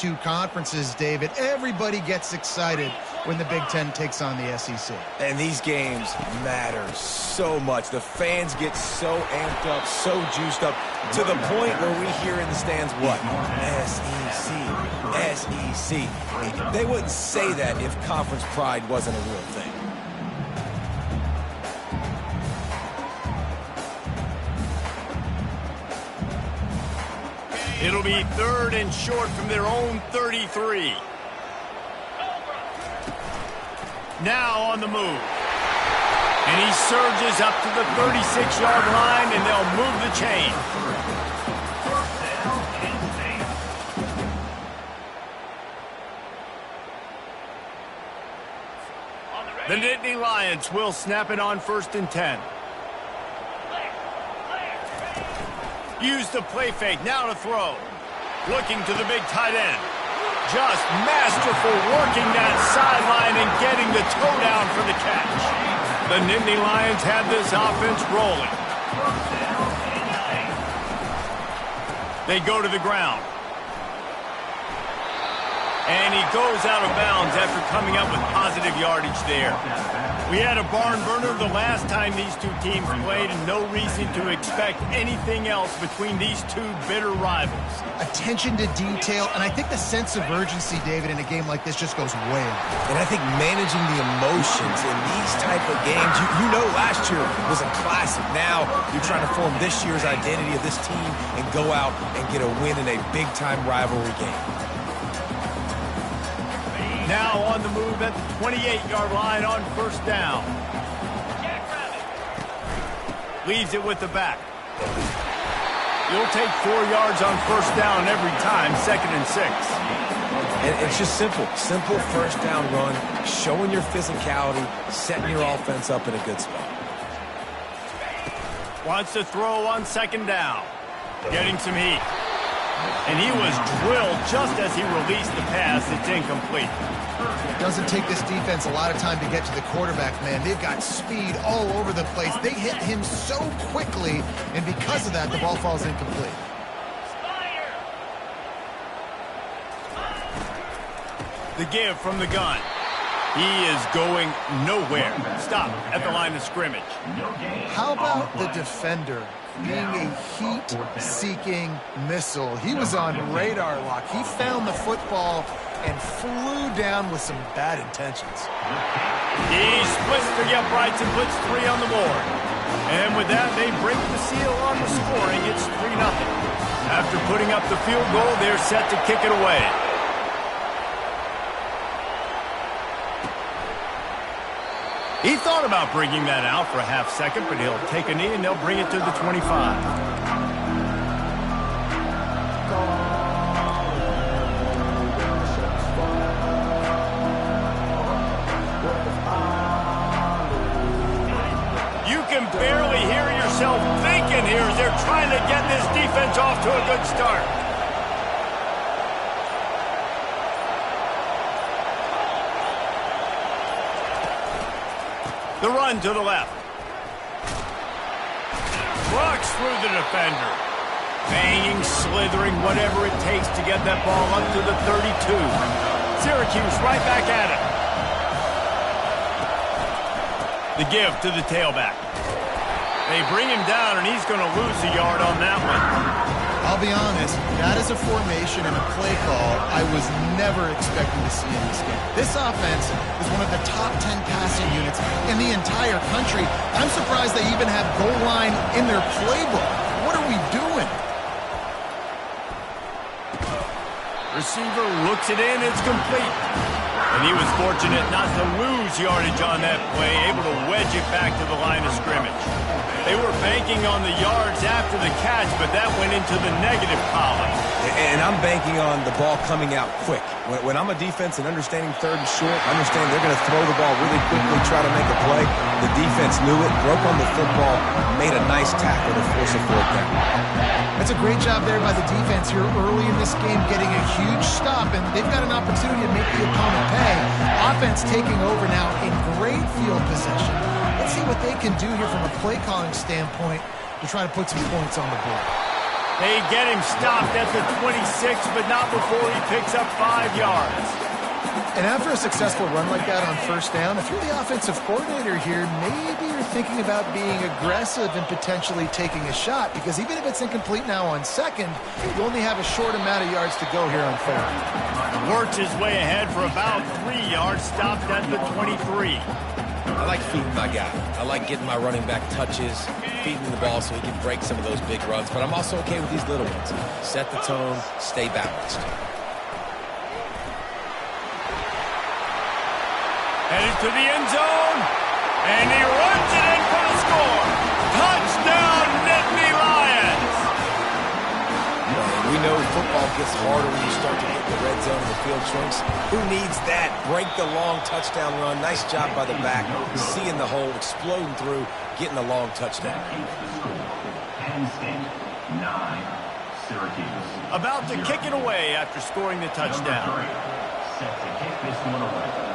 two conferences, David. Everybody gets excited when the Big Ten takes on the SEC. And these games matter so much. The fans get so amped up, so juiced up, to the point where we hear in the stands, what? SEC, SEC. They wouldn't say that if conference pride wasn't a real thing. It'll be 3rd and short from their own 33. Now on the move. And he surges up to the 36-yard line, and they'll move the chain. The Nittany Lions will snap it on 1st and 10. Use the play fake, now to throw. Looking to the big tight end. Just masterful working that sideline and getting the toe down for the catch. The Nittany Lions have this offense rolling. They go to the ground. And he goes out of bounds after coming up with positive yardage there. We had a barn burner the last time these two teams played, and no reason to expect anything else between these two bitter rivals. Attention to detail, and I think the sense of urgency, David, in a game like this just goes way up. And I think managing the emotions in these type of games, you know last year was a classic. Now you're trying to form this year's identity of this team and go out and get a win in a big-time rivalry game. Now on the move at the 28-yard line on 1st down. Leaves it with the back. You'll take 4 yards on 1st down every time, 2nd and 6. And it's just simple. Simple 1st down run, showing your physicality, setting your offense up in a good spot. Wants to throw on 2nd down. Getting some heat. And he was drilled just as he released the pass. It's incomplete. It doesn't take this defense a lot of time to get to the quarterback, man. They've got speed all over the place. They hit him so quickly, and because of that, the ball falls incomplete. The give from the gun. He is going nowhere. Stop at the line of scrimmage. How about the defender being a heat-seeking missile? He was on radar lock. He found the football and flew down with some bad intentions. He splits the uprights and puts 3 on the board. And with that, they break the seal on the scoring. It's 3-0. After putting up the field goal, they're set to kick it away. He thought about bringing that out for a half second, but he'll take a knee and they'll bring it to the 25. You can barely hear yourself thinking here as they're trying to get this defense off to a good start. The run to the left. Rocks through the defender. Banging, slithering, whatever it takes to get that ball up to the 32. Syracuse right back at it. The give to the tailback. They bring him down, and he's going to lose a yard on that one. I'll be honest, that is a formation and a play call I was never expecting to see in this game. This offense is one of the top 10 passing units in the entire country. I'm surprised they even have goal line in their playbook. What are we doing? Receiver looks it in, it's complete. And he was fortunate not to lose yardage on that play, able to wedge it back to the line of scrimmage. They were banking on the yards after the catch, but that went into the negative column. And I'm banking on the ball coming out quick. When I'm a defense and understanding 3rd and short, I understand they're going to throw the ball really quickly, try to make a play. The defense knew it, broke on the football, made a nice tackle to force a 4th down. That's a great job there by the defense here early in this game, getting a huge stop, and they've got an opportunity to make the opponent pay. Offense taking over now in great field possession. Let's see what they can do here from a play calling standpoint to try to put some points on the board. They get him stopped at the 26, but not before he picks up 5 yards. And after a successful run like that on first down, if you're the offensive coordinator here, maybe you're thinking about being aggressive and potentially taking a shot, because even if it's incomplete now on second, you only have a short amount of yards to go here on third. Works his way ahead for about 3 yards, stopped at the 23. I like feeding my guy. I like getting my running back touches, feeding the ball so he can break some of those big runs. But I'm also okay with these little ones. Set the tone, stay balanced. Headed to the end zone, and he runs it in for the score. Touchdown, Nittany Lions! We know football gets harder when you start to hit the red zone and the field shrinks. Who needs that? Break the long touchdown run. Nice job by the back. Seeing the hole, exploding through, getting a long touchdown. Penn State, 9, Syracuse. About to kick it away after scoring the touchdown. Number 3, set to kick this one away.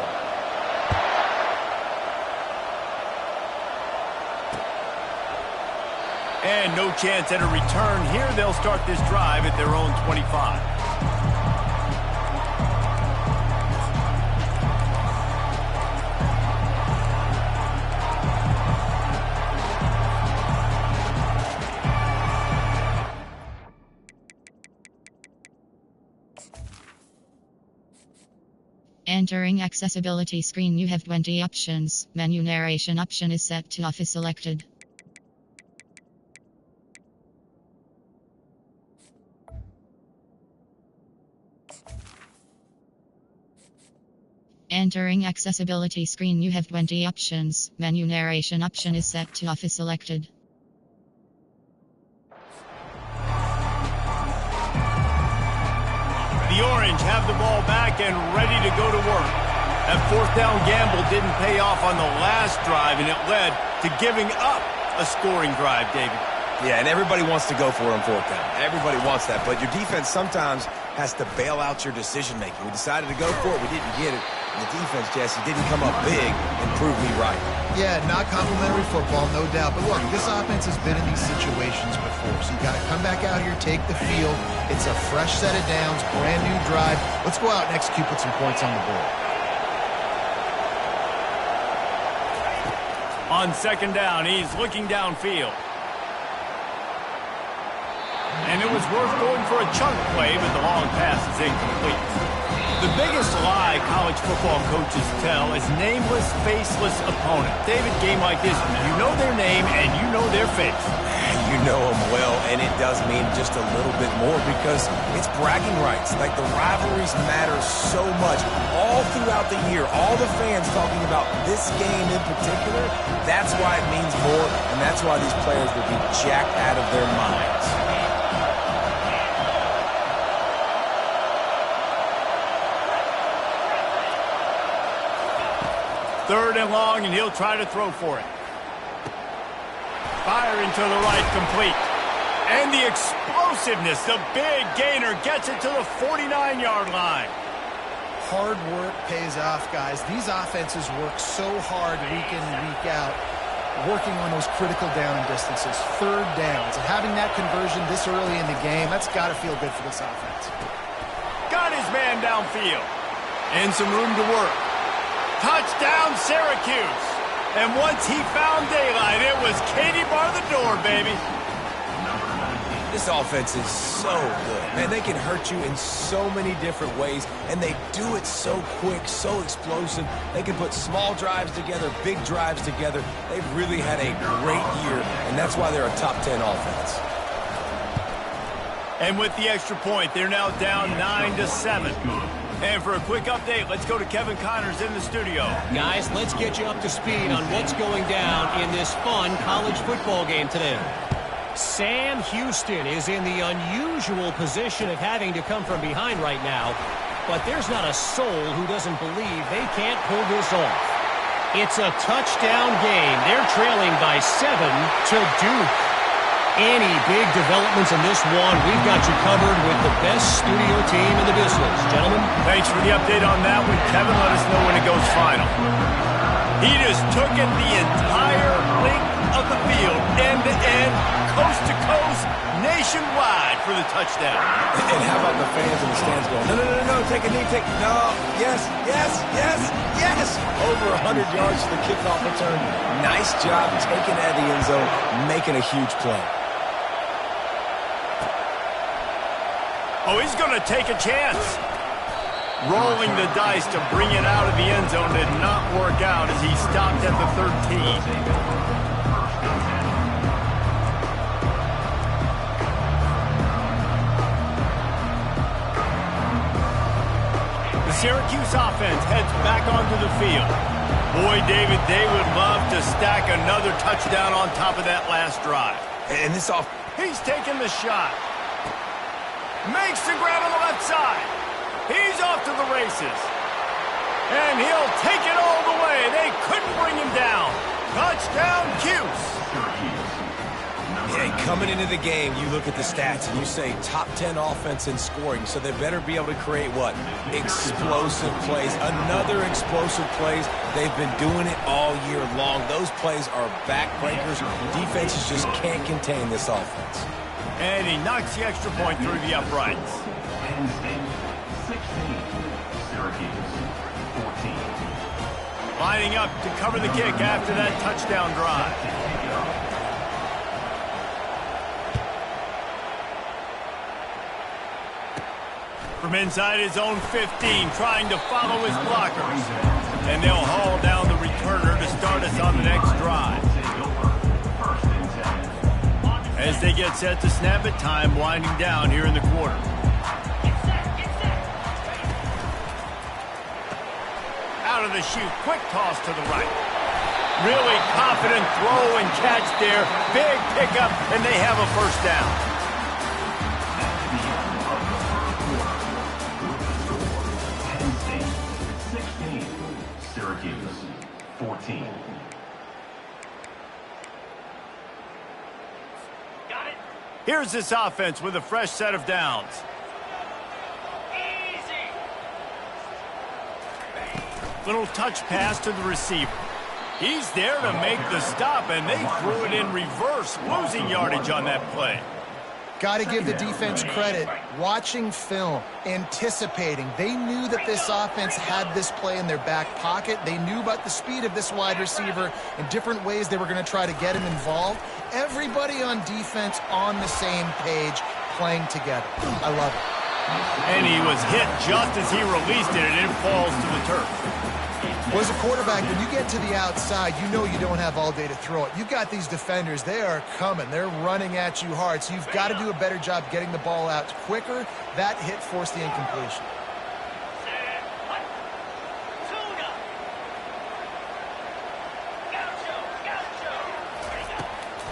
And no chance at a return here. They'll start this drive at their own 25. Entering accessibility screen, you have 20 options. Menu narration option is set to off is selected. Entering accessibility screen, you have 20 options. Menu narration option is set to off is selected. The Orange have the ball back and ready to go to work. That fourth down gamble didn't pay off on the last drive, and it led to giving up a scoring drive, David. Yeah, and everybody wants to go for it on fourth down. Everybody wants that, but your defense sometimes has to bail out your decision-making. We decided to go for it. We didn't get it. And the defense, Jesse, didn't come up big and prove me right. Yeah, not complimentary football, no doubt. But look, this offense has been in these situations before, so you got to come back out here, take the field. It's a fresh set of downs, brand new drive. Let's go out and execute, put some points on the board. On second down, he's looking downfield. And it was worth going for a chunk play, but the long pass is incomplete. The biggest lie college football coaches tell is nameless, faceless opponent. David, game like this, you know their name and you know their face. You know them well, and it does mean just a little bit more because it's bragging rights. Like, the rivalries matter so much all throughout the year. All the fans talking about this game in particular, that's why it means more, and that's why these players will be jacked out of their minds. Third and long, and he'll try to throw for it. Firing to the right, complete. And the explosiveness, the big gainer gets it to the 49-yard line. Hard work pays off, guys. These offenses work so hard week in and week out, working on those critical down distances, third downs. And having that conversion this early in the game, that's got to feel good for this offense. Got his man downfield. And some room to work. Touchdown, Syracuse. And once he found daylight, it was Katie bar the door, baby. This offense is so good. Man, they can hurt you in so many different ways, and they do it so quick, so explosive. They can put small drives together, big drives together. They've really had a great year, and that's why they're a top 10 offense. And with the extra point, they're now down 9-7. And for a quick update, let's go to Kevin Connors in the studio. Guys, let's get you up to speed on what's going down in this fun college football game today. Sam Houston is in the unusual position of having to come from behind right now, but there's not a soul who doesn't believe they can't pull this off. It's a touchdown game. They're trailing by 7 to Duke. Any big developments in this one, we've got you covered with the best studio team in the business. Gentlemen. Thanks for the update on that one. Kevin, let us know when it goes final. He just took it the entire length of the field, end to end, coast to coast, nationwide for the touchdown. And how about the fans in the stands going, no, take a knee, no, yes. Over 100 yards to the kickoff return. Nice job taking it out of the end zone, making a huge play. Oh, he's going to take a chance. Rolling the dice to bring it out of the end zone did not work out as he stopped at the 13. Syracuse offense heads back onto the field. Boy, David, they would love to stack another touchdown on top of that last drive. And this off. He's taking the shot. Makes the grab on the left side. He's off to the races. And he'll take it all the way. They couldn't bring him down. Touchdown, Cuse. Yeah, coming into the game, you look at the stats and you say top 10 offense in scoring, so they better be able to create what? Explosive plays. Another explosive plays. They've been doing it all year long. Those plays are backbreakers. Defenses just can't contain this offense. And he knocks the extra point through the uprights. Penn State, 16. Syracuse, 14. Lining up to cover the kick after that touchdown drive. From inside his own 15, trying to follow his blockers. And they'll haul down the returner to start us on the next drive. As they get set to snap it, time winding down here in the quarter. Out of the chute, quick toss to the right. Really confident throw and catch there. Big pickup, and they have a first down. Penn State, 16. Syracuse, 14. Here's this offense with a fresh set of downs. Little touch pass to the receiver. He's there to make the stop, and they threw it in reverse, losing yardage on that play. Got to give the defense credit. Watching film, anticipating. They knew that this offense had this play in their back pocket. They knew about the speed of this wide receiver and different ways they were going to try to get him involved. Everybody on defense on the same page, playing together. I love it. And he was hit just as he released it, and it falls to the turf. Well, as a quarterback, when you get to the outside, you know you don't have all day to throw it. You've got these defenders. They are coming. They're running at you hard. So you've got to do a better job getting the ball out quicker. That hit forced the incompletion.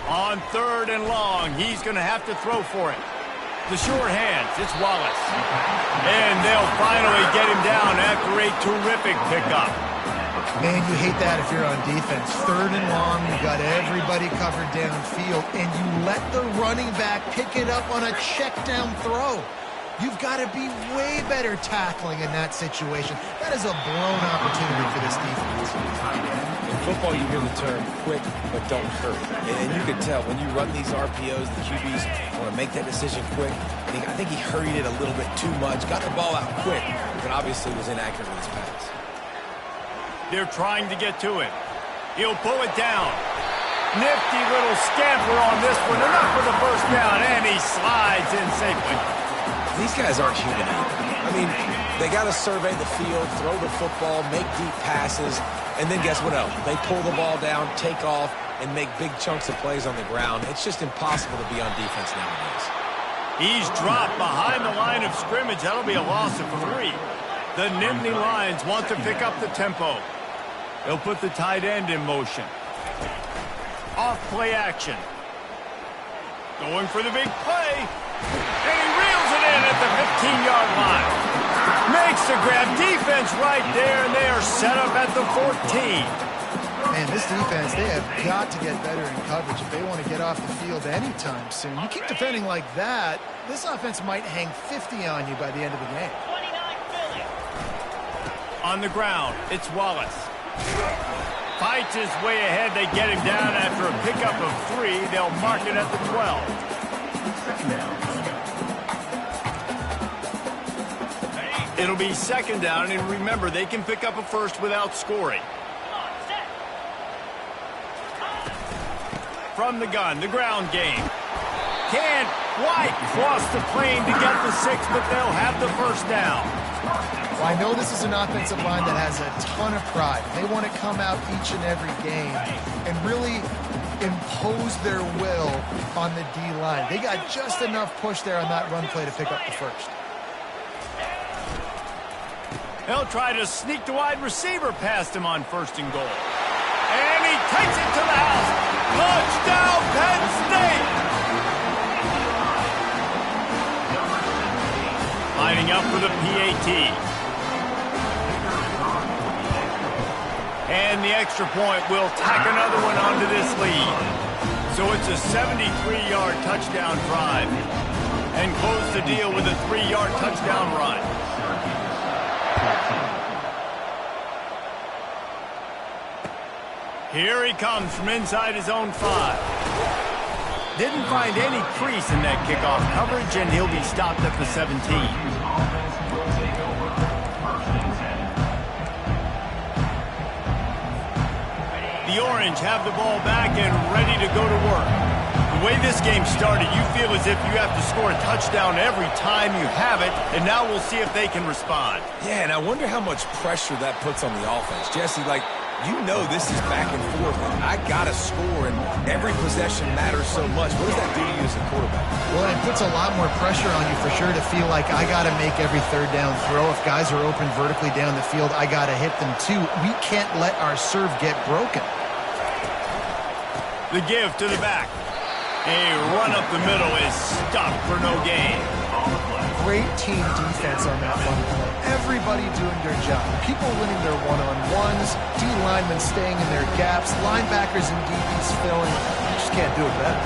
On 3rd and long, he's going to have to throw for it. The short hands, it's Wallace. And they'll finally get him down after a terrific pickup. Man, you hate that if you're on defense. 3rd and long, you got everybody covered downfield, and you let the running back pick it up on a check down throw. You've got to be way better tackling in that situation. That is a blown opportunity for this defense. In football, you hear the term quick, but don't hurt. And you can tell when you run these RPOs, the QBs want to make that decision quick. I think he hurried it a little bit too much, got the ball out quick, but obviously was inaccurate with his pass. They're trying to get to it. He'll pull it down. Nifty little scamper on this one. Enough for the first down, and he slides in safely. These guys aren't human either. I mean, they got to survey the field, throw the football, make deep passes, and then guess what else? They pull the ball down, take off, and make big chunks of plays on the ground. It's just impossible to be on defense nowadays. He's dropped behind the line of scrimmage. That'll be a loss of 3. The Nittany Lions want to pick up the tempo. They'll put the tight end in motion. Off play action. Going for the big play. And he reels it in at the 15-yard line. Makes the grab. Defense right there, and they are set up at the 14. Man, this defense, they have got to get better in coverage if they want to get off the field anytime soon. You keep defending like that, this offense might hang 50 on you by the end of the game. On the ground, it's Wallace. Fights his way ahead. They get him down after a pickup of 3. They'll mark it at the 12. Second down. It'll be second down, and remember, they can pick up a first without scoring. From the gun, the ground game. Can't quite cross the plane to get the 6, but they'll have the first down. Well, I know this is an offensive line that has a ton of pride. They want to come out each and every game and really impose their will on the D-line. They got just enough push there on that run play to pick up the first. They'll try to sneak the wide receiver past him on 1st and goal. And he takes it to the house. Touchdown, Penn State! Lining up for the PAT. And the extra point will tack another one onto this lead. So it's a 73-yard touchdown drive. And close the deal with a 3-yard touchdown run. Here he comes from inside his own 5. Didn't find any crease in that kickoff coverage, and he'll be stopped at the 17. The Orange have the ball back and ready to go to work. The way this game started, you feel as if you have to score a touchdown every time you have it, and now we'll see if they can respond. Yeah, and I wonder how much pressure that puts on the offense. Jesse, you know this is back and forth, and I got to score, and every possession matters so much. What does that do to you as a quarterback? Well, it puts a lot more pressure on you for sure to feel like I got to make every 3rd down throw. If guys are open vertically down the field, I got to hit them too. We can't let our serve get broken. The give to the back. A run up the middle is stopped for no gain. Great team defense on that one play. Everybody doing their job. People winning their one-on-ones, D-linemen staying in their gaps, linebackers and DBs filling. You just can't do it better.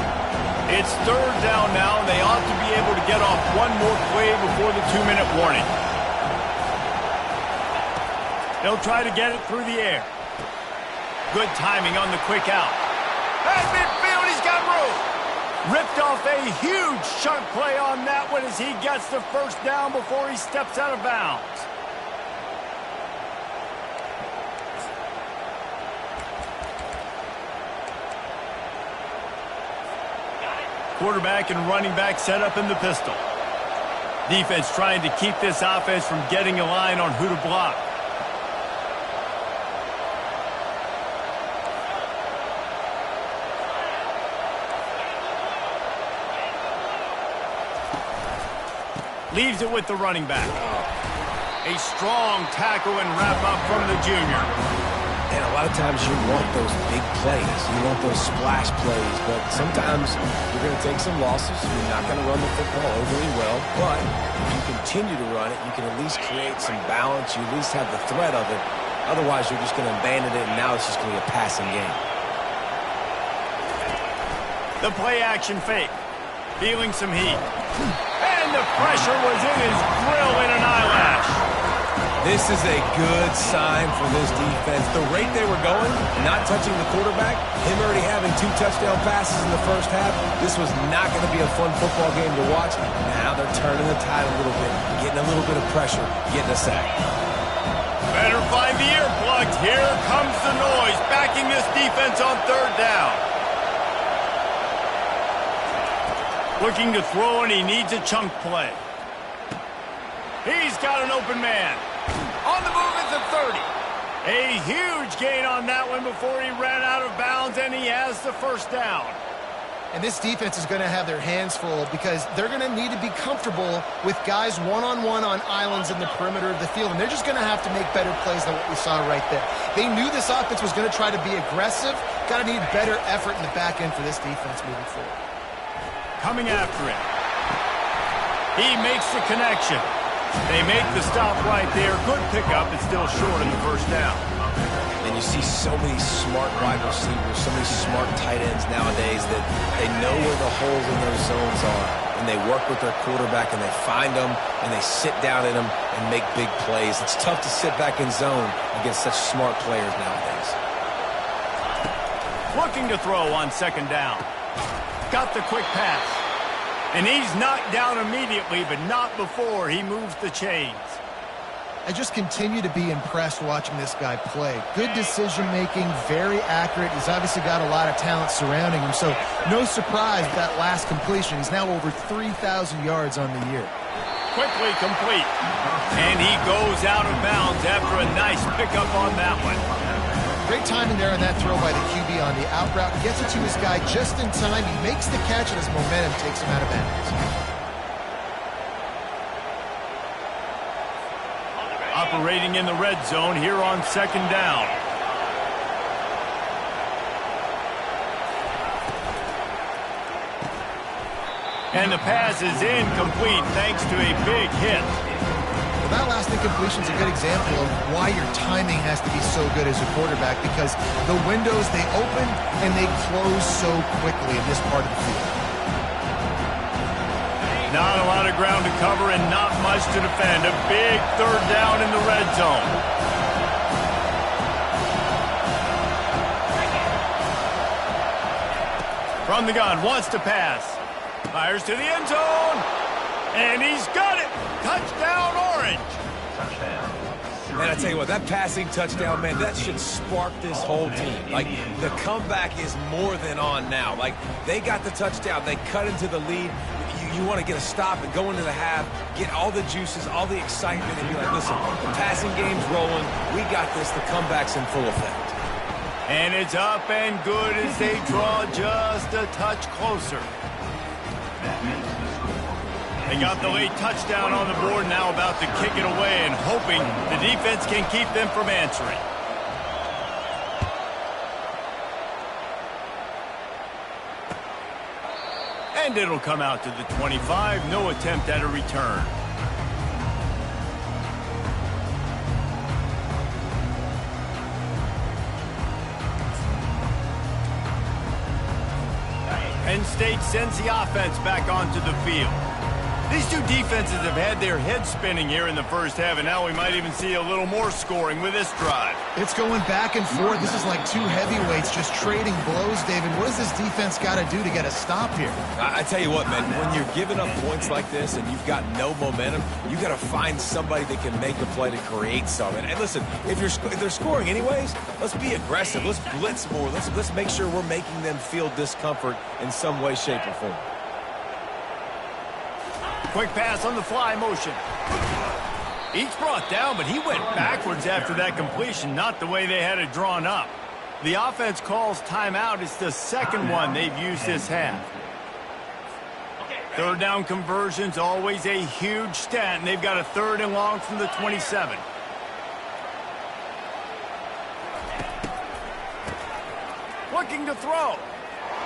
It's 3rd down now, and they ought to be able to get off one more play before the 2-minute warning. They'll try to get it through the air. Good timing on the quick out. At midfield, he's got room. Ripped off a huge chunk play on that one as he gets the first down before he steps out of bounds. Quarterback and running back set up in the pistol. Defense trying to keep this offense from getting a line on who to block. Leaves it with the running back. A strong tackle and wrap-up from the junior. And a lot of times you want those big plays. You want those splash plays. But sometimes you're going to take some losses. You're not going to run the football overly well. But if you continue to run it, you can at least create some balance. You at least have the threat of it. Otherwise, you're just going to abandon it, and now it's just going to be a passing game. The play-action fake. Feeling some heat. And the pressure was in his grill in an eyelash. This is a good sign for this defense. The rate they were going, not touching the quarterback, him already having 2 touchdown passes in the first half, this was not going to be a fun football game to watch. Now they're turning the tide a little bit, getting a little bit of pressure, getting a sack. Better find the earplugs. Here comes the noise, backing this defense on 3rd down. Looking to throw, and he needs a chunk play. He's got an open man. On the move at the 30. A huge gain on that one before he ran out of bounds, and he has the first down. And this defense is going to have their hands full because they're going to need to be comfortable with guys one-on-one on islands in the perimeter of the field, and they're just going to have to make better plays than what we saw right there. They knew this offense was going to try to be aggressive. Got to need better effort in the back end for this defense moving forward. Coming after him. He makes the connection. They make the stop right there. Good pickup. It's still short in the first down. And you see so many smart wide receivers, so many smart tight ends nowadays that they know where the holes in their zones are. And they work with their quarterback, and they find them, and they sit down in them and make big plays. It's tough to sit back in zone against such smart players nowadays. Looking to throw on second down. Got the quick pass. And he's knocked down immediately, but not before he moves the chains. I just continue to be impressed watching this guy play. Good decision-making, very accurate. He's obviously got a lot of talent surrounding him, so no surprise with that last completion. He's now over 3,000 yards on the year. Quickly complete. And he goes out of bounds after a nice pickup on that one. Great timing there on that throw by the QB on the out route. Gets it to his guy just in time. He makes the catch, and his momentum takes him out of bounds. Operating in the red zone here on second down. And the pass is incomplete thanks to a big hit. Well, that last incompletion is a good example of why your timing has to be so good as a quarterback, because the windows, they open and they close so quickly in this part of the field. Not a lot of ground to cover and not much to defend. A big third down in the red zone. From the gun, wants to pass. Fires to the end zone. And he's got it. Touchdown, Orange. Man, I tell you what, that passing touchdown, man, that should spark this whole team. Like, the comeback is more than on now. Like, they got the touchdown. They cut into the lead. You want to get a stop and go into the half, get all the juices, all the excitement, and be like, listen, the passing game's rolling. We got this. The comeback's in full effect. And it's up and good as they draw just a touch closer. They got the late touchdown on the board, now about to kick it away and hoping the defense can keep them from answering. And it'll come out to the 25. No attempt at a return. Penn State sends the offense back onto the field. These two defenses have had their heads spinning here in the first half, and now we might even see a little more scoring with this drive. It's going back and forth. This is like two heavyweights just trading blows, David. What does this defense got to do to get a stop here? I tell you what, man, when you're giving up points like this and you've got no momentum, you got to find somebody that can make a play to create something. And listen, if they're scoring anyways, let's be aggressive. Let's blitz more. Let's make sure we're making them feel discomfort in some way, shape, or form. Quick pass on the fly motion. Each brought down, but he went backwards after that completion, not the way they had it drawn up. The offense calls timeout. It's the second one they've used this half. Third down conversions, always a huge stat, and they've got a third and long from the 27. Looking to throw.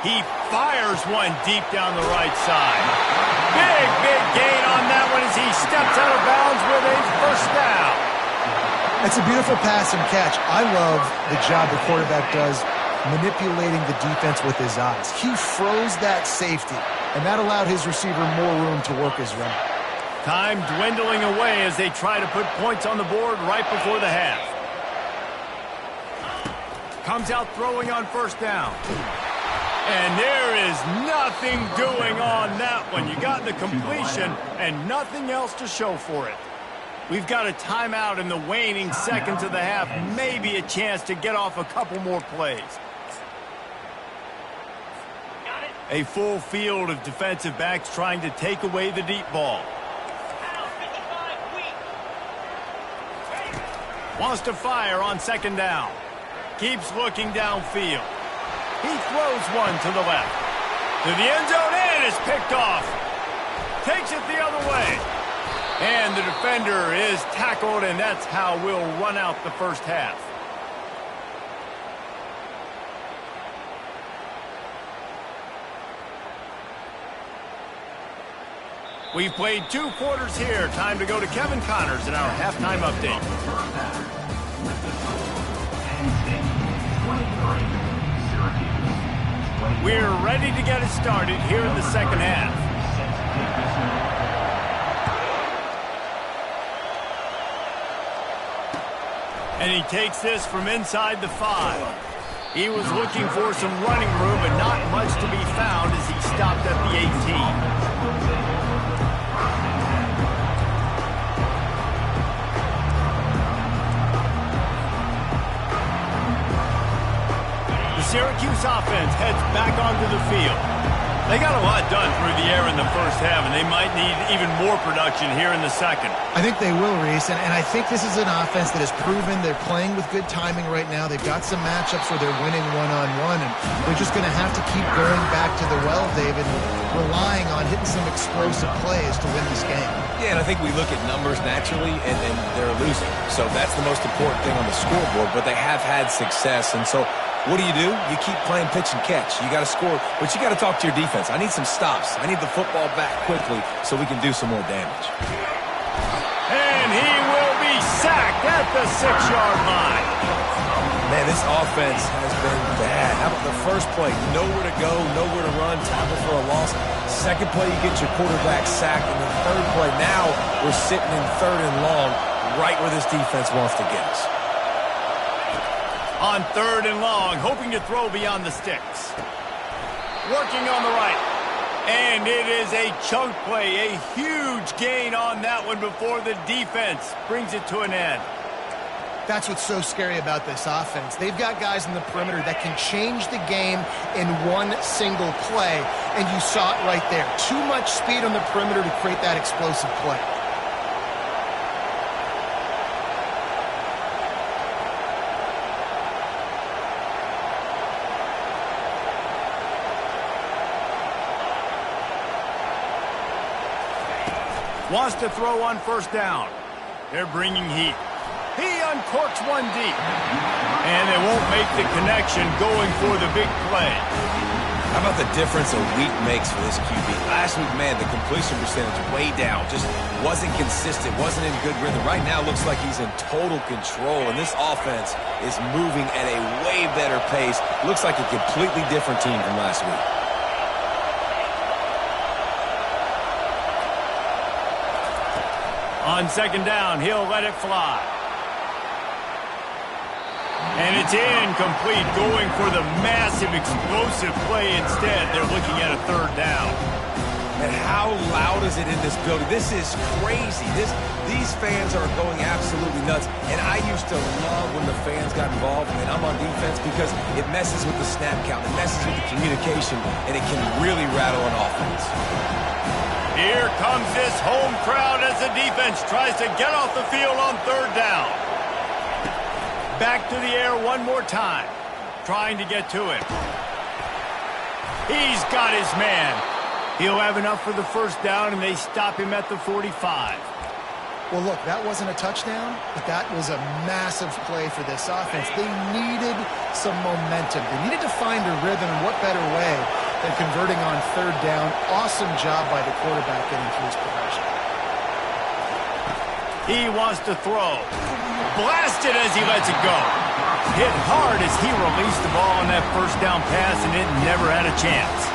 He fires one deep down the right side. Big gain on that one as he steps out of bounds with a first down. It's a beautiful pass and catch. I love the job the quarterback does manipulating the defense with his eyes. He froze that safety, and that allowed his receiver more room to work his route. Time dwindling away as they try to put points on the board right before the half. Comes out throwing on first down. And there is nothing doing on that one. You got the completion and nothing else to show for it. We've got a timeout in the waning seconds of the half. Maybe a chance to get off a couple more plays. A full field of defensive backs trying to take away the deep ball. Wants to fire on second down. Keeps looking downfield. He throws one to the left. To the end zone, and is picked off. Takes it the other way. And the defender is tackled, and that's how we'll run out the first half. We've played 2 quarters here. Time to go to Kevin Connors in our halftime update. We're ready to get it started here in the second half. And he takes this from inside the 5. He was looking for some running room, but not much to be found as he stopped at the 18. The Syracuse offense heads back onto the field. They got a lot done through the air in the first half, and they might need even more production here in the second. I think they will, Reese, and I think this is an offense that has proven they're playing with good timing right now. They've got some matchups where they're winning one-on-one, and they're just going to have to keep going back to the well, David, relying on hitting some explosive plays to win this game. Yeah, and I think we look at numbers naturally, and they're losing. So that's the most important thing on the scoreboard, but they have had success, and so what do? You keep playing pitch and catch. You got to score, but you got to talk to your defense. I need some stops. I need the football back quickly so we can do some more damage. And he will be sacked at the 6-yard line. Man, this offense has been bad. How about the first play? Nowhere to go, nowhere to run, tackle for a loss. Second play, you get your quarterback sacked. And the third play, now we're sitting in 3rd and long, right where this defense wants to get us. On 3rd and long, hoping to throw beyond the sticks. Working on the right. And it is a chunk play, a huge gain on that one before the defense brings it to an end. That's what's so scary about this offense. They've got guys in the perimeter that can change the game in one single play, and you saw it right there. Too much speed on the perimeter to create that explosive play. Wants to throw on 1st down. They're bringing heat. He uncorks one deep. And they won't make the connection going for the big play. How about the difference a week makes for this QB? Last week, man, the completion percentage way down. Just wasn't consistent, wasn't in good rhythm. Right now, looks like he's in total control, and this offense is moving at a way better pace. Looks like a completely different team from last week. On 2nd down, he'll let it fly. And it's incomplete, going for the massive explosive play instead. They're looking at a 3rd down. And how loud is it in this building? This is crazy. These fans are going absolutely nuts. And I used to love when the fans got involved, and I'm on defense, because it messes with the snap count, it messes with the communication, and it can really rattle an offense. Here comes this home crowd as the defense tries to get off the field on 3rd down. Back to the air one more time, trying to get to him. He's got his man. He'll have enough for the 1st down, and they stop him at the 45. Well, look, that wasn't a touchdown, but that was a massive play for this offense. They needed some momentum. They needed to find a rhythm, and what better way than converting on 3rd down. Awesome job by the quarterback getting through his progression. He wants to throw. Blasted as he lets it go. Hit hard as he released the ball on that 1st down pass, and it never had a chance.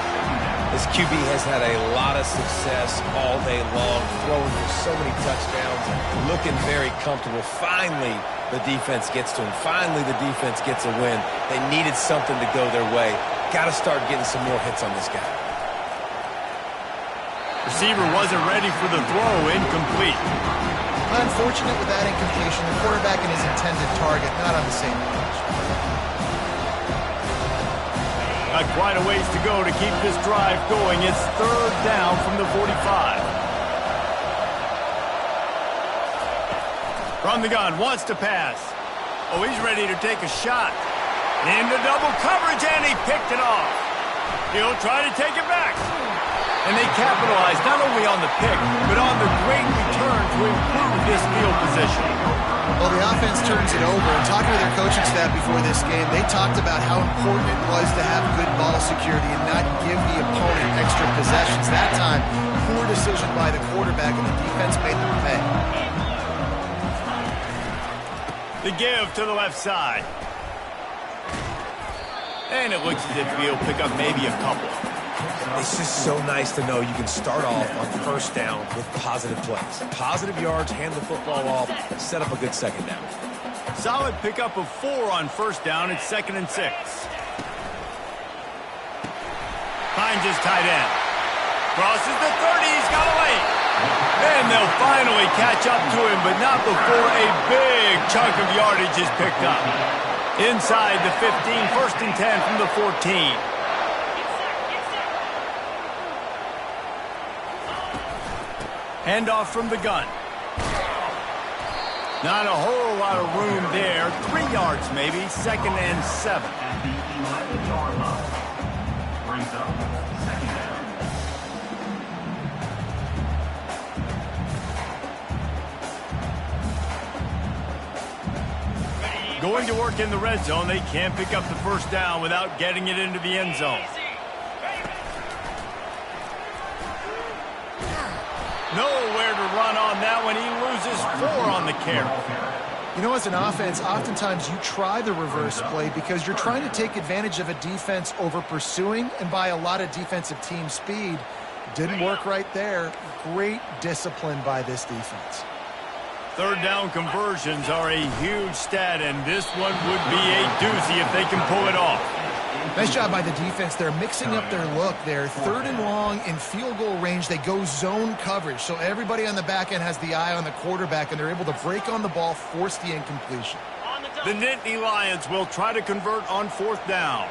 This QB has had a lot of success all day long, throwing for so many touchdowns, looking very comfortable. Finally, the defense gets to him. Finally, the defense gets a win. They needed something to go their way. Got to start getting some more hits on this guy. Receiver wasn't ready for the throw, incomplete. Unfortunate with that incompletion. The quarterback and his intended target not on the same page. Got quite a ways to go to keep this drive going. It's 3rd down from the 45. From the gun, wants to pass. Oh, he's ready to take a shot. Into double coverage, and he picked it off. He'll try to take it back. And they capitalize not only on the pick, but on the great return to improve this field position. Well, the offense turns it over. And talking to their coaching staff before this game, they talked about how important it was to have good ball security and not give the opponent extra possessions. That time, poor decision by the quarterback, and the defense made them pay. The give to the left side. And it looks as if he'll pick up maybe a couple. It's just so nice to know you can start off on 1st down with positive plays. Positive yards, hand the football off, set up a good 2nd down. Solid pickup of 4 on first down. It's 2nd and 6. Finds his tight end. Crosses the 30. He's got away. And they'll finally catch up to him, but not before a big chunk of yardage is picked up. Inside the 15, 1st and 10 from the 14. Handoff from the gun. Not a whole lot of room there. 3 yards maybe. 2nd and 7. At the 11-yard line. Brings up 2nd down. Going to work in the red zone. They can't pick up the first down without getting it into the end zone. Nowhere to run on that one. He loses 4 on the carry. You know, as an offense, oftentimes you try the reverse play because you're trying to take advantage of a defense over pursuing and by a lot of defensive team speed. Didn't work right there. Great discipline by this defense. 3rd down conversions are a huge stat, and this one would be a doozy if they can pull it off. Nice job by the defense. They're mixing up their look there. 3rd and long in field goal range. They go zone coverage. So everybody on the back end has the eye on the quarterback, and they're able to break on the ball, force the incompletion. The Nittany Lions will try to convert on 4th down.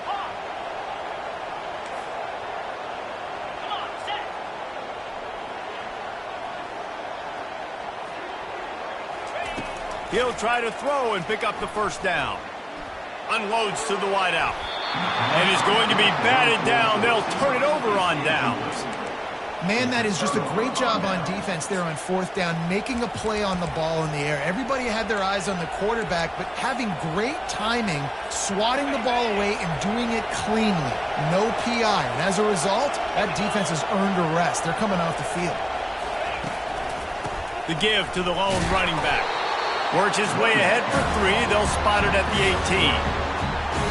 He'll try to throw and pick up the first down. Unloads to the wideout. And is going to be batted down. They'll turn it over on downs. Man, that is just a great job on defense there on 4th down, making a play on the ball in the air. Everybody had their eyes on the quarterback, but having great timing, swatting the ball away and doing it cleanly. No PI. And as a result, that defense has earned a rest. They're coming off the field. The give to the lone running back. Works his way ahead for 3. They'll spot it at the 18.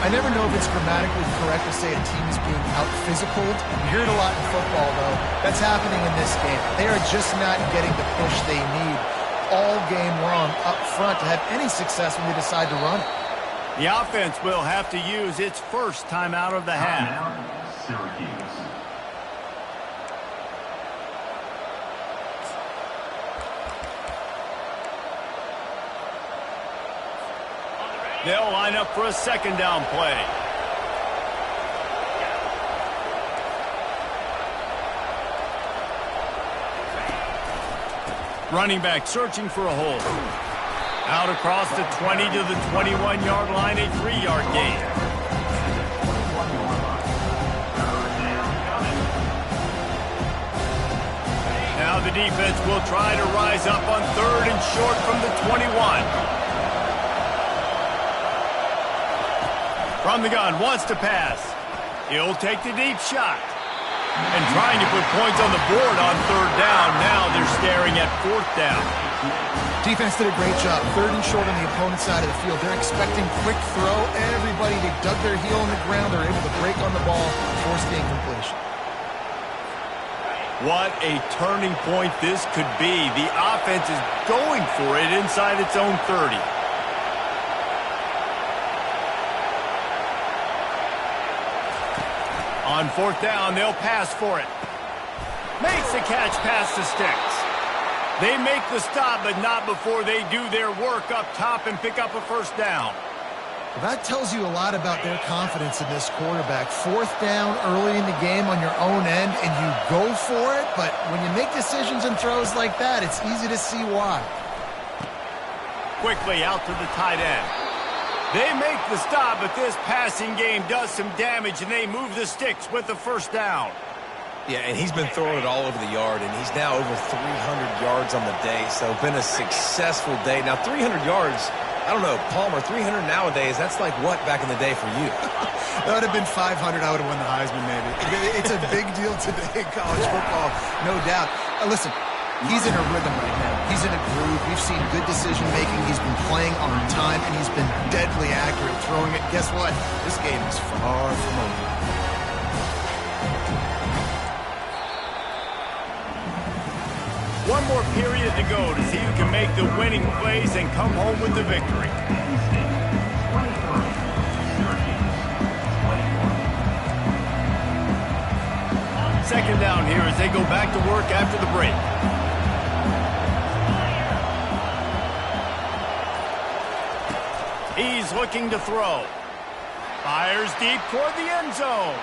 I never know if it's grammatically correct to say a team is being out-physicaled. You hear it a lot in football, though. That's happening in this game. They are just not getting the push they need all game long up front to have any success when they decide to run it. The offense will have to use its first timeout of the half. Syracuse. They'll line up for a 2nd down play. Running back searching for a hole. Out across the 20 to the 21-yard line, a 3-yard gain. Now the defense will try to rise up on 3rd and short from the 21. From the gun, wants to pass. He'll take the deep shot. And trying to put points on the board on 3rd down. Now they're staring at 4th down. Defense did a great job. 3rd and short on the opponent's side of the field. They're expecting quick throw. Everybody, they dug their heel in the ground. They're able to break on the ball and force the incompletion. What a turning point this could be. The offense is going for it inside its own 30. On 4th down, they'll pass for it. Makes the catch past the sticks. They make the stop, but not before they do their work up top and pick up a first down. Well, that tells you a lot about their confidence in this quarterback. 4th down early in the game on your own end, and you go for it, but when you make decisions and throws like that, it's easy to see why. Quickly out to the tight end. They make the stop, but this passing game does some damage, and they move the sticks with the first down. Yeah, and he's been throwing it all over the yard, and he's now over 300 yards on the day, so been a successful day. Now, 300 yards, I don't know, Palmer, 300 nowadays, that's like what back in the day for you? That would have been 500. I would have won the Heisman, maybe. It's a big deal today in college football, no doubt. Listen, he's in a rhythm right now. He's in a groove. We've seen good decision-making. He's been playing on time, and he's been deadly accurate throwing it. Guess what? This game is far from over. One more period to go to see who can make the winning plays and come home with the victory. Second down here as they go back to work after the break. He's looking to throw. Fires deep toward the end zone.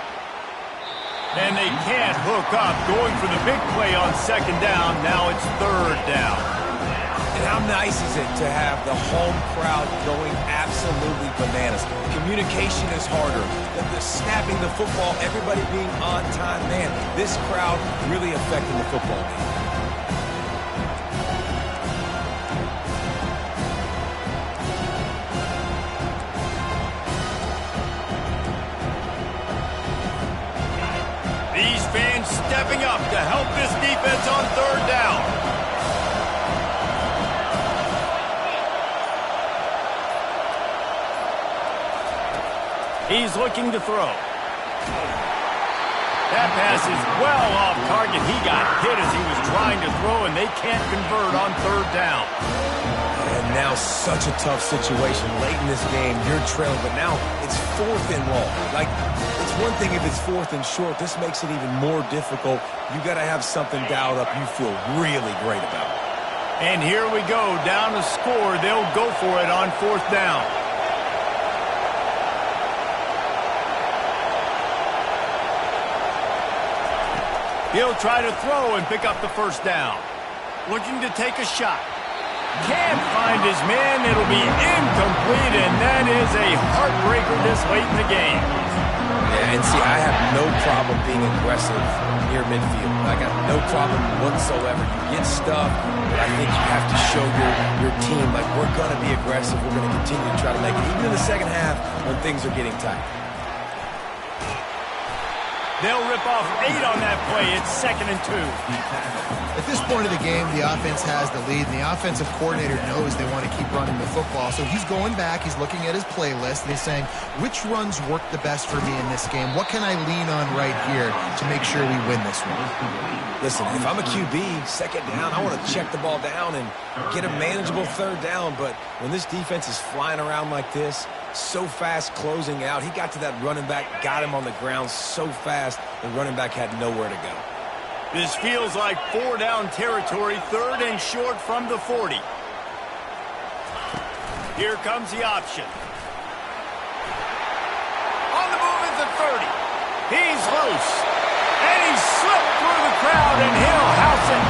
And they can't hook up, going for the big play on second down. Now it's third down. And how nice is it to have the home crowd going absolutely bananas? Communication is harder. The snapping the football, everybody being on time. Man, this crowd really affecting the football game. These fans stepping up to help this defense on third down. He's looking to throw. That pass is well off target. He got hit as he was trying to throw, and they can't convert on third down. And now such a tough situation. Late in this game, you're trailing, but now it's fourth and long. Like, it's one thing if it's fourth and short. This makes it even more difficult. You got to have something dialed up you feel really great about. And here we go, down to score. They'll go for it on fourth down. He'll try to throw and pick up the first down. Looking to take a shot. Can't find his man. It'll be incomplete, and that is a heartbreaker this late in the game. Yeah, and see, I have no problem being aggressive near midfield. I got no problem whatsoever. You get stuff, but I think you have to show your team, like, we're going to be aggressive. We're going to continue to try to make it, even in the second half when things are getting tight. They'll rip off 8 on that play. It's 2nd and 2. At this point of the game, the offense has the lead, and the offensive coordinator knows they want to keep running the football. So he's going back, he's looking at his playlist, and he's saying, which runs work the best for me in this game? What can I lean on right here to make sure we win this one? Listen, if I'm a QB, second down, I want to check the ball down and get a manageable third down. But when this defense is flying around like this, so fast closing out, he got to that running back, got him on the ground so fast, the running back had nowhere to go. This feels like 4-down territory, 3rd and short from the 40. Here comes the option. On the move at the 30. He's loose. And he slipped through the crowd, and he'll house it.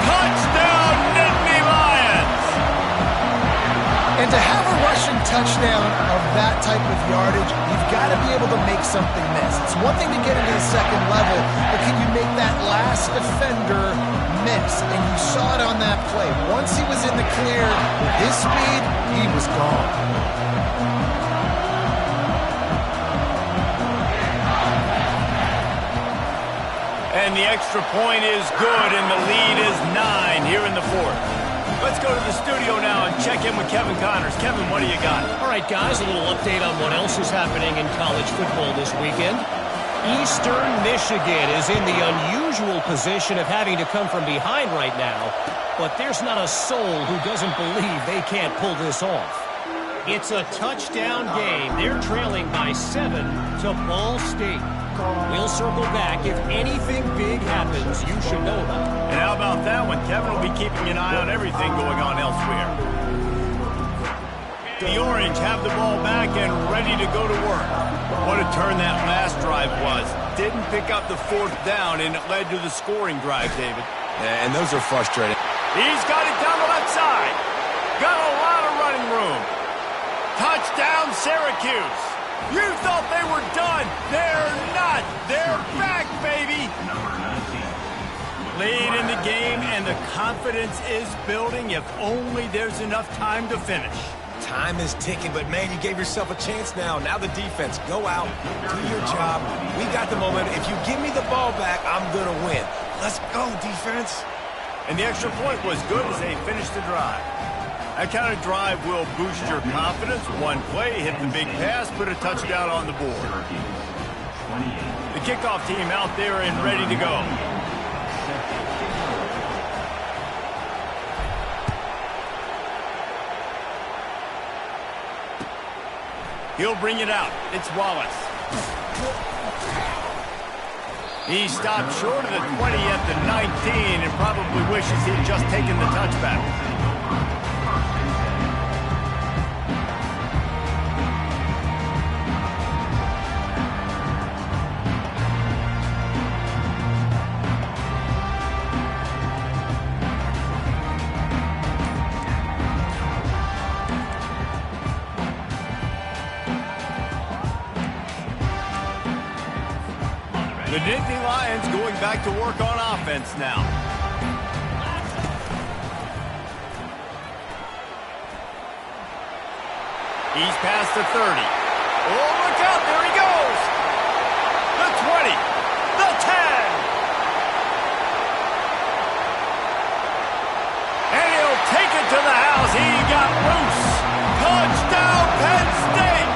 Touchdown, Nittany Lions! And to have a rushing touchdown of that type of yardage, you've got to be able to make something miss. It's one thing to get into the second level, but can you make that last defender miss? And you saw it on that play. Once he was in the clear, with his speed, he was gone. And the extra point is good, and the lead is 9 here in the 4th. Let's go to the studio now and check in with Kevin Connors. Kevin, what do you got? All right, guys, a little update on what else is happening in college football this weekend. Eastern Michigan is in the unusual position of having to come from behind right now, but there's not a soul who doesn't believe they can't pull this off. It's a touchdown game. They're trailing by 7 to Ball State. We'll circle back. If anything big happens, you should know about it. And how about that one? Kevin will be keeping an eye on everything going on elsewhere. The Orange have the ball back and ready to go to work. What a turn that last drive was. Didn't pick up the 4th down, and it led to the scoring drive, David. Yeah, and those are frustrating. He's got it down the left side. Got a lot of running room. Touchdown, Syracuse. You thought they were done. They're not. They're back, baby. Late in the game, and the confidence is building. If only there's enough time to finish. Time is ticking, but, man, you gave yourself a chance now. Now the defense, go out, do your job. We got the momentum. If you give me the ball back, I'm going to win. Let's go, defense. And the extra point was good as they finished the drive. That kind of drive will boost your confidence. One play, hit the big pass, put a touchdown on the board. The kickoff team out there and ready to go. He'll bring it out. It's Wallace. He stopped short of the 20 at the 19 and probably wishes he'd just taken the touchback. The Nittany Lions going back to work on offense now. He's past the 30. Oh, look out, there he goes! The 20, the 10! And he'll take it to the house. He got loose. Touchdown, Penn State!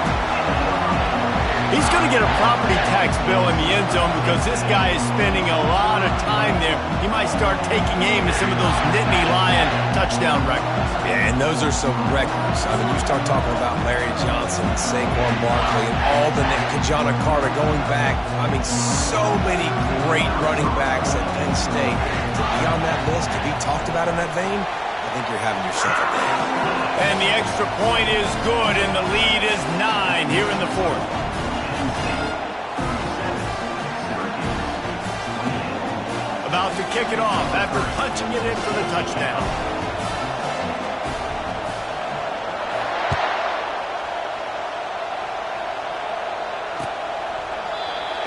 He's going to get a property tax bill in the end zone because this guy is spending a lot of time there. He might start taking aim at some of those Nittany Lion touchdown records. Yeah, and those are some records. I mean, you start talking about Larry Johnson, Saquon Barkley, and all the Kajana Carter going back. I mean, so many great running backs at Penn State. To be on that list, to be talked about in that vein, I think you're having yourself a day. And the extra point is good, and the lead is 9 here in the fourth. About to kick it off after punching it in for the touchdown.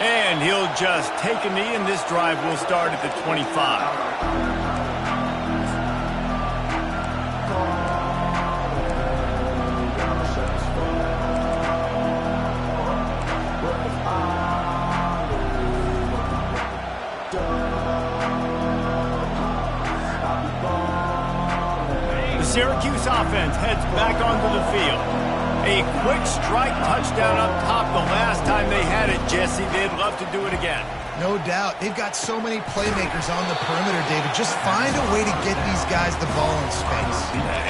And he'll just take a knee, and this drive will start at the 25. Syracuse offense heads back onto the field. A quick strike touchdown up top the last time they had it, Jesse. They'd love to do it again. No doubt. They've got so many playmakers on the perimeter, David. Just find a way to get these guys the ball in space.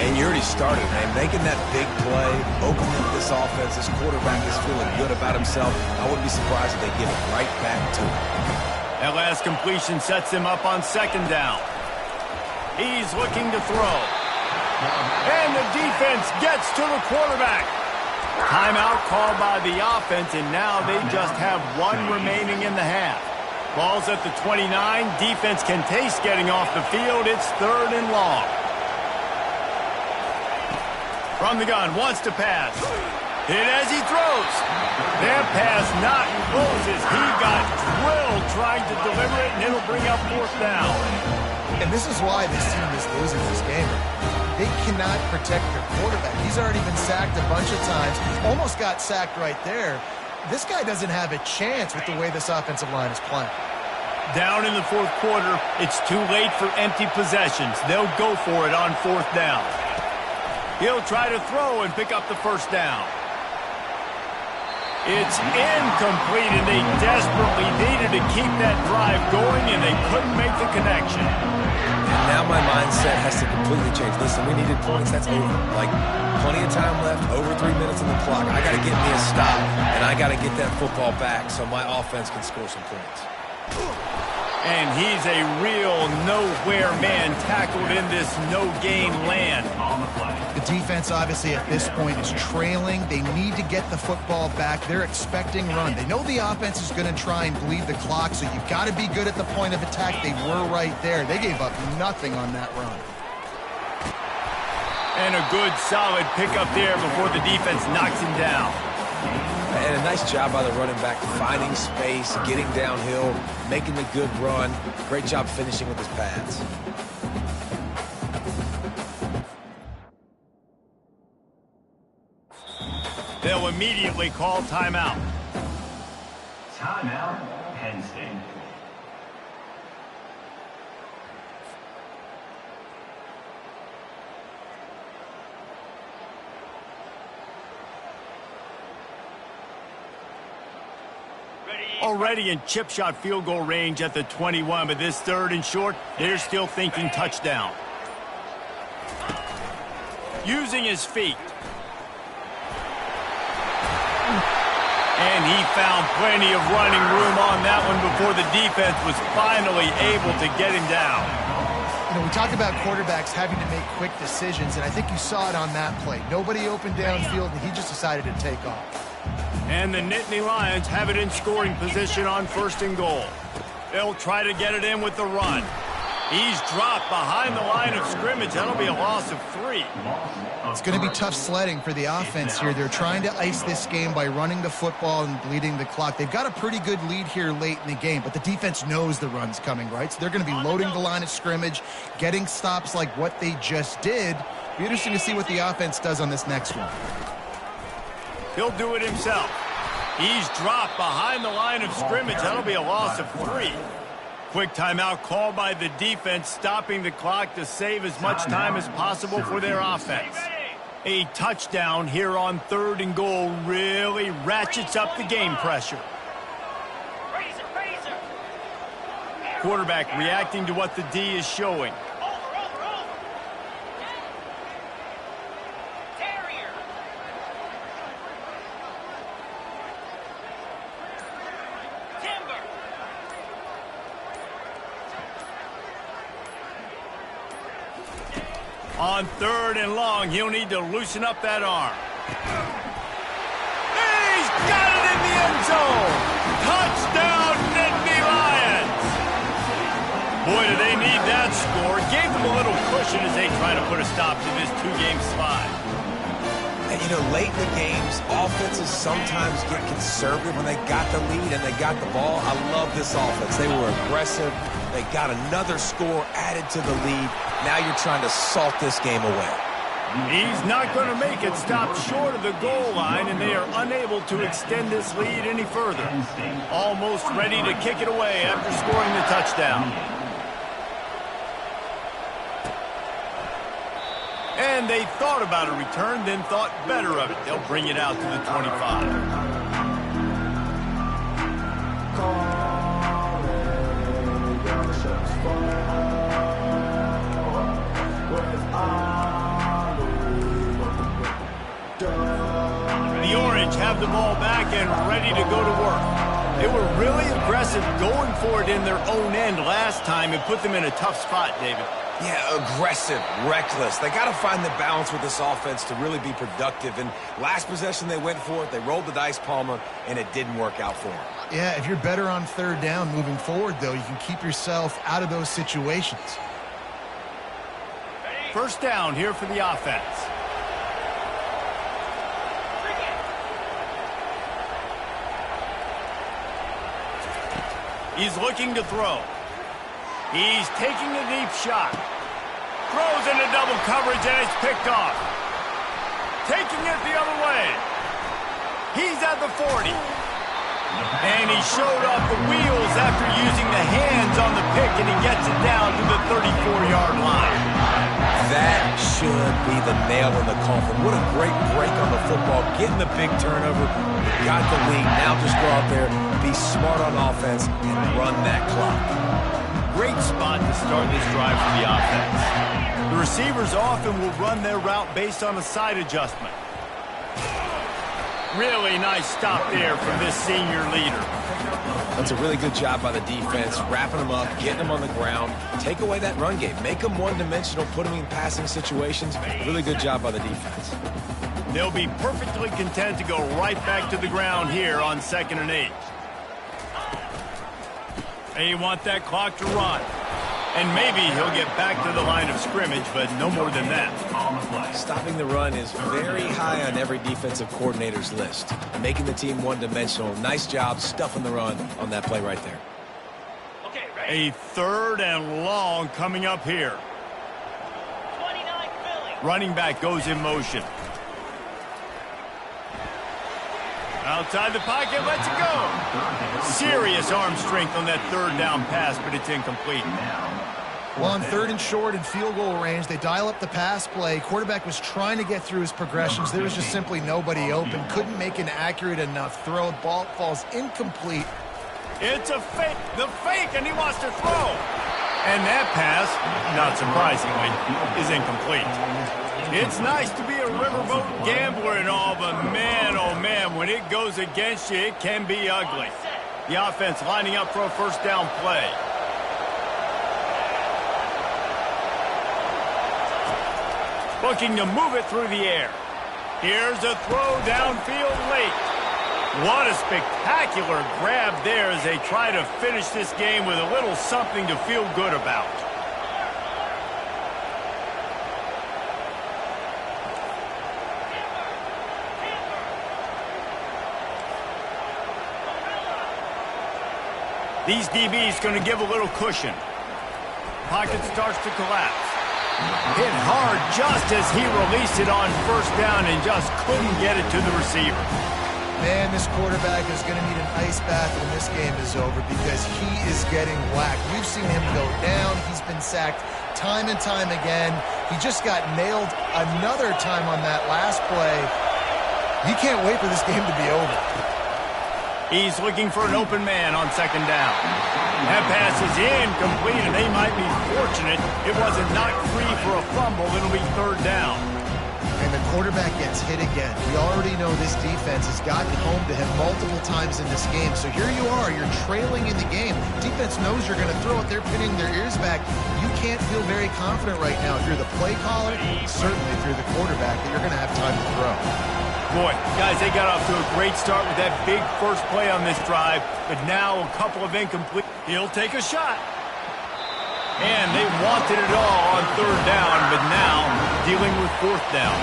And you already started, man. Making that big play, opening up this offense. This quarterback is feeling good about himself. I wouldn't be surprised if they give it right back to him. That last completion sets him up on second down. He's looking to throw. And the defense gets to the quarterback. Timeout called by the offense, and now they just have one remaining in the half. Ball's at the 29. Defense can taste getting off the field. It's 3rd and long. From the gun, wants to pass. Hit as he throws. That pass not closes. He got drilled trying to deliver it, and it'll bring up 4th down. And this is why this team is losing this game. They cannot protect their quarterback. He's already been sacked a bunch of times. Almost got sacked right there. This guy doesn't have a chance with the way this offensive line is playing. Down in the 4th quarter, it's too late for empty possessions. They'll go for it on 4th down. He'll try to throw and pick up the 1st down. It's incomplete, and they desperately needed to keep that drive going, and they couldn't make the connection. And now my mindset has to completely change. Listen, we needed points. That's over. Like, plenty of time left, over 3 minutes on the clock. I got to get me a stop, and I got to get that football back so my offense can score some points. And he's a real nowhere man tackled in this no-gain land. The defense, obviously, at this point is trailing. They need to get the football back. They're expecting run. They know the offense is going to try and bleed the clock, so you've got to be good at the point of attack. They were right there. They gave up nothing on that run. And a good, solid pickup there before the defense knocks him down. And a nice job by the running back, finding space, getting downhill, making the good run. Great job finishing with his pads. They'll immediately call timeout. Timeout, Penn State. Already in chip shot field goal range at the 21, but this 3rd and short, they're still thinking touchdown. Using his feet. and he found plenty of running room on that one before the defense was finally able to get him down. You know, we talk about quarterbacks having to make quick decisions, and I think you saw it on that play. Nobody opened downfield, and he just decided to take off. And the Nittany Lions have it in scoring position on 1st and goal. They'll try to get it in with the run. He's dropped behind the line of scrimmage. That'll be a loss of 3. It's going to be tough sledding for the offense here. They're trying to ice this game by running the football and bleeding the clock. They've got a pretty good lead here late in the game, but the defense knows the run's coming, right? So they're going to be loading the line of scrimmage, getting stops like what they just did. Be interesting to see what the offense does on this next one. He'll do it himself. He's dropped behind the line of scrimmage. That'll be a loss of 3. Quick timeout called by the defense, stopping the clock to save as much time as possible for their offense. A touchdown here on 3rd and goal really ratchets up the game pressure. Quarterback reacting to what the D is showing. On 3rd and long, he'll need to loosen up that arm. He's got it in the end zone! Touchdown, Nittany Lions! Boy, do they need that score. Gave them a little cushion as they try to put a stop to this 2-game slide. And, you know, late in the games, offenses sometimes get conservative when they got the lead and they got the ball. I love this offense. They were aggressive. They got another score added to the lead. Now you're trying to salt this game away. He's not going to make it. Stop short of the goal line, and they are unable to extend this lead any further. Almost ready to kick it away after scoring the touchdown. And they thought about a return, then thought better of it. They'll bring it out to the 25. The Orange have the ball back and ready to go to work. They were really aggressive going for it in their own end last time and put them in a tough spot, David. Yeah, aggressive, reckless. They got to find the balance with this offense to really be productive. And last possession they went for it. They rolled the dice, Palmer, and it didn't work out for them. Yeah, if you're better on 3rd down moving forward, though, you can keep yourself out of those situations. 1st down here for the offense. He's looking to throw. He's taking a deep shot. Throws into double coverage, and it's picked off. Taking it the other way. He's at the 40. And he showed off the wheels after using the hands on the pick, and he gets it down to the 34-yard line. That should be the nail in the coffin. What a great break on the football. Getting the big turnover. Got the lead. Now just go out there, be smart on offense, and run that clock. Great spot to start this drive for the offense. The receivers often will run their route based on a side adjustment. Really nice stop there from this senior leader. That's a really good job by the defense, wrapping them up, getting them on the ground. Take away that run game. Make them one-dimensional, put them in passing situations. Really good job by the defense. They'll be perfectly content to go right back to the ground here on 2nd and 8. They want that clock to run. And maybe he'll get back to the line of scrimmage, but no more than that. Stopping the run is very high on every defensive coordinator's list. Making the team one-dimensional. Nice job stuffing the run on that play right there. A 3rd and long coming up here. Running back goes in motion. Outside the pocket, lets it go. Serious arm strength on that 3rd down pass, but it's incomplete. Well, on 3rd and short in field goal range, they dial up the pass play. Quarterback was trying to get through his progressions. There was just simply nobody open. Couldn't make an accurate enough throw. Ball falls incomplete. It's a fake. The fake, and he wants to throw. And that pass, not surprisingly, is incomplete. It's nice to be a riverboat gambler and all, but man, oh man, when When it goes against you, it can be ugly. The offense lining up for a first down play. Looking to move it through the air. Here's a throw downfield late. What a spectacular grab there as they try to finish this game with a little something to feel good about. These DBs going to give a little cushion. Pocket starts to collapse. Hit hard just as he released it on first down and just couldn't get it to the receiver. Man, this quarterback is going to need an ice bath when this game is over because he is getting whacked. We've seen him go down. He's been sacked time and time again. He just got nailed another time on that last play. He can't wait for this game to be over. He's looking for an open man on second down. That pass is incomplete, and they might be fortunate it wasn't knocked free for a fumble. It'll be third down. And the quarterback gets hit again. We already know this defense has gotten home to him multiple times in this game. So here you are, you're trailing in the game. Defense knows you're going to throw it. They're pinning their ears back. You can't feel very confident right now if you're the play caller, certainly if you're the quarterback, that you're going to have time to throw. Boy, guys, they got off to a great start with that big first play on this drive, but now a couple of incomplete. He'll take a shot. And they wanted it all on third down, but now dealing with fourth down.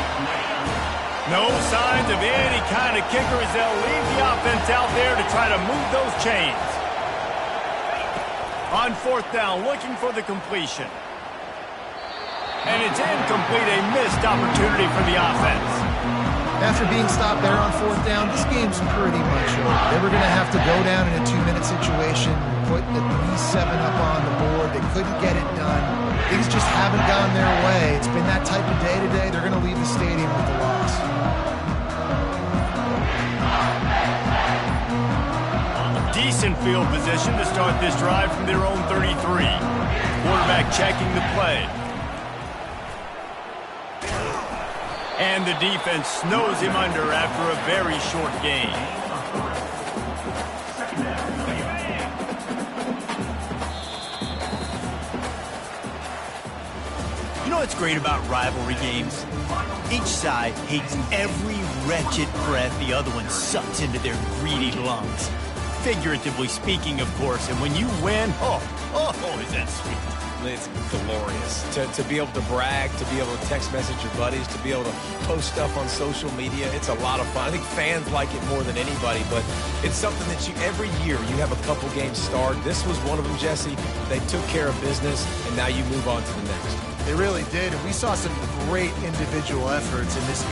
No signs of any kind of kicker as they'll leave the offense out there to try to move those chains. On fourth down, looking for the completion. And it's incomplete, a missed opportunity for the offense. After being stopped there on fourth down, this game's pretty much over. They were going to have to go down in a 2-minute situation, put at least 7 up on the board. They couldn't get it done. Things just haven't gone their way. It's been that type of day today. They're going to leave the stadium with the loss. Decent field position to start this drive from their own 33. Quarterback checking the play. And the defense snows him under after a very short game. You know what's great about rivalry games? Each side hates every wretched breath the other one sucks into their greedy lungs. Figuratively speaking, of course, and when you win, oh, is that sweet. It's glorious to be able to brag, to be able to text message your buddies, to be able to post stuff on social media. It's a lot of fun. I think fans like it more than anybody, but it's something that every year you have a couple games start. This was one of them, Jesse. They took care of business, and now you move on to the next. They really did, and we saw some great individual efforts in this